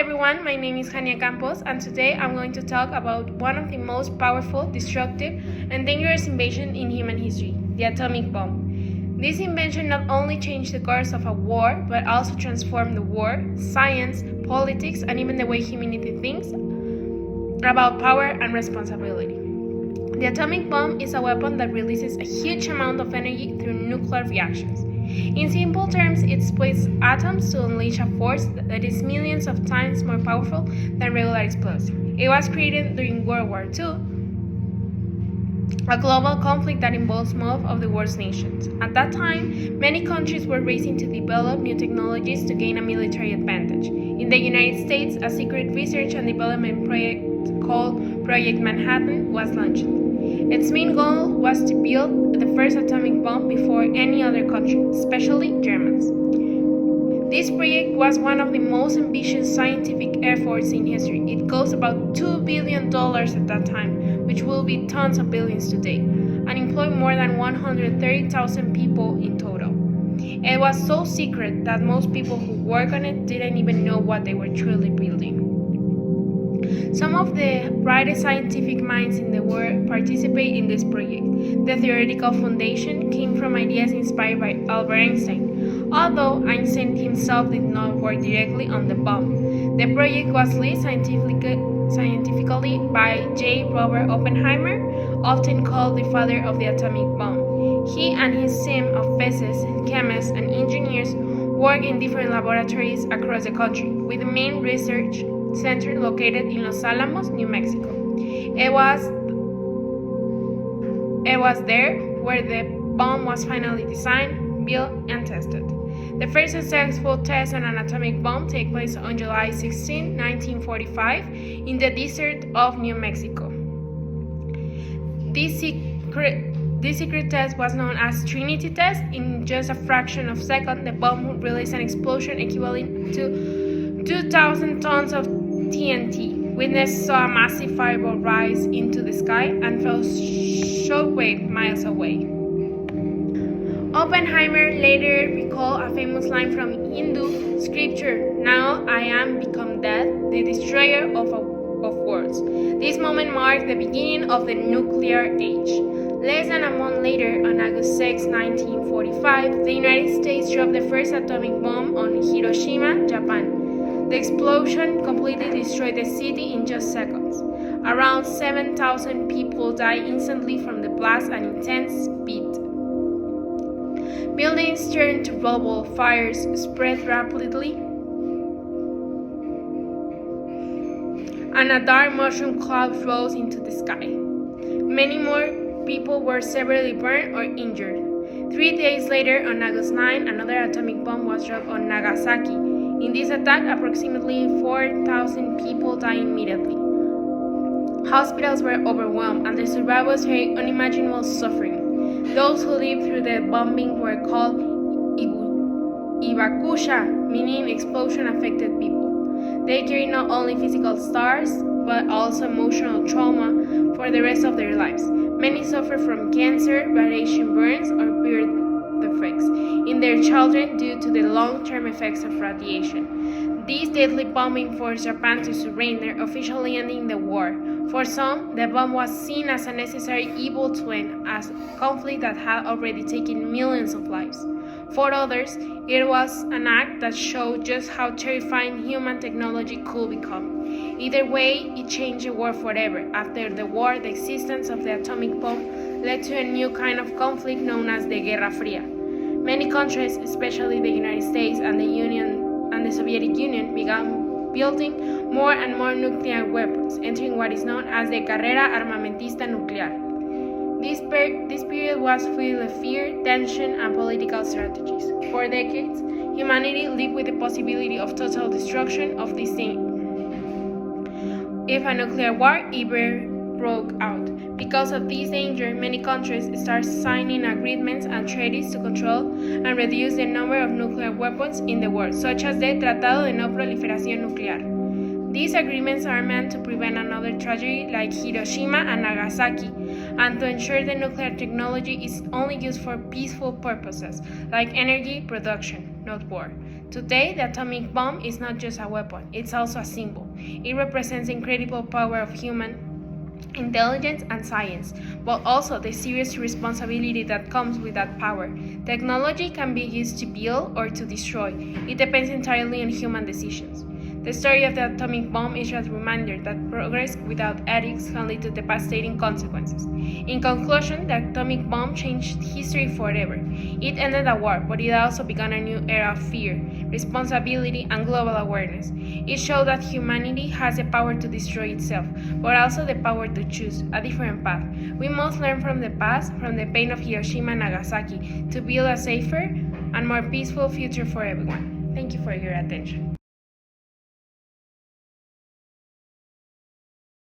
everyone, my name is Jania Campos, and today I'm going to talk about one of the most powerful, destructive, and dangerous inventions in human history, the atomic bomb. This invention not only changed the course of a war, but also transformed the war, science, politics, and even the way humanity thinks about power and responsibility. The atomic bomb is a weapon that releases a huge amount of energy through nuclear reactions. In simple terms, it splits atoms to unleash a force that is millions of times more powerful than regular explosives. It was created during World War II, a global conflict that involves most of the world's nations. At that time, many countries were racing to develop new technologies to gain a military advantage. In the United States, a secret research and development project called Project Manhattan was launched. Its main goal was to build the first atomic bomb before any other country, especially Germans. This project was one of the most ambitious scientific efforts in history. It cost about $2 billion at that time, which will be tons of billions today, and employed more than 130,000 people in total. It was so secret that most people who work on it didn't even know what they were truly building. Some of the brightest scientific minds in the world participate in this project. The theoretical foundation came from ideas inspired by Albert Einstein, although Einstein himself did not work directly on the bomb. The project was led scientifically by J. Robert Oppenheimer, often called the father of the atomic bomb. He and his team of physicists, chemists, and engineers worked in different laboratories across the country, with the main research center located in Los Alamos, New Mexico. It was there where the bomb was finally designed, built, and tested. The first successful test on an atomic bomb took place on July 16, 1945, in the desert of New Mexico. This secret test was known as Trinity Test. In just a fraction of a second, the bomb would release an explosion equivalent to 2,000 tons of TNT. Witnesses saw a massive fireball rise into the sky and felt shockwave miles away. Oppenheimer later recalled a famous line from Hindu scripture, "Now I am become death, the destroyer of worlds." This moment marked the beginning of the nuclear age. Less than a month later, on August 6, 1945, the United States dropped the first atomic bomb on Hiroshima, Japan. The explosion completely destroyed the city in just seconds. Around 7,000 people died instantly from the blast at intense speed. Buildings turned to rubble, fires spread rapidly, and a dark mushroom cloud rose into the sky. Many more people were severely burned or injured. 3 days later, on August 9, another atomic bomb was dropped on Nagasaki. In this attack, approximately 4,000 people died immediately. Hospitals were overwhelmed, and the survivors faced unimaginable suffering. Those who lived through the bombing were called Ibakusha, meaning explosion-affected people. They carried not only physical scars, but also emotional trauma for the rest of their lives. Many suffered from cancer, radiation burns, or birth defects in their children due to the long-term effects of radiation. This deadly bombing forced Japan to surrender, officially ending the war. For some, the bomb was seen as a necessary evil to end a conflict that had already taken millions of lives. For others, it was an act that showed just how terrifying human technology could become. Either way, it changed the world forever. After the war, the existence of the atomic bomb led to a new kind of conflict known as the Guerra Fría. Many countries, especially the United States and the Soviet Union, began building more and more nuclear weapons, entering what is known as the Carrera Armamentista Nuclear. This period was filled with fear, tension, and political strategies. For decades, humanity lived with the possibility of total destruction of this thing if a nuclear war ever broke out. Because of this danger, many countries started signing agreements and treaties to control and reduce the number of nuclear weapons in the world, such as the Tratado de No Proliferación Nuclear. These agreements are meant to prevent another tragedy like Hiroshima and Nagasaki, and to ensure the nuclear technology is only used for peaceful purposes, like energy production, not war. Today, the atomic bomb is not just a weapon, it's also a symbol. It represents the incredible power of human intelligence and science, but also the serious responsibility that comes with that power. Technology can be used to build or to destroy. It depends entirely on human decisions. The story of the atomic bomb is a reminder that progress without ethics can lead to devastating consequences. In conclusion, the atomic bomb changed history forever. It ended a war, but it also began a new era of fear, responsibility, and global awareness. It showed that humanity has the power to destroy itself, but also the power to choose a different path. We must learn from the past, from the pain of Hiroshima and Nagasaki, to build a safer and more peaceful future for everyone. Thank you for your attention.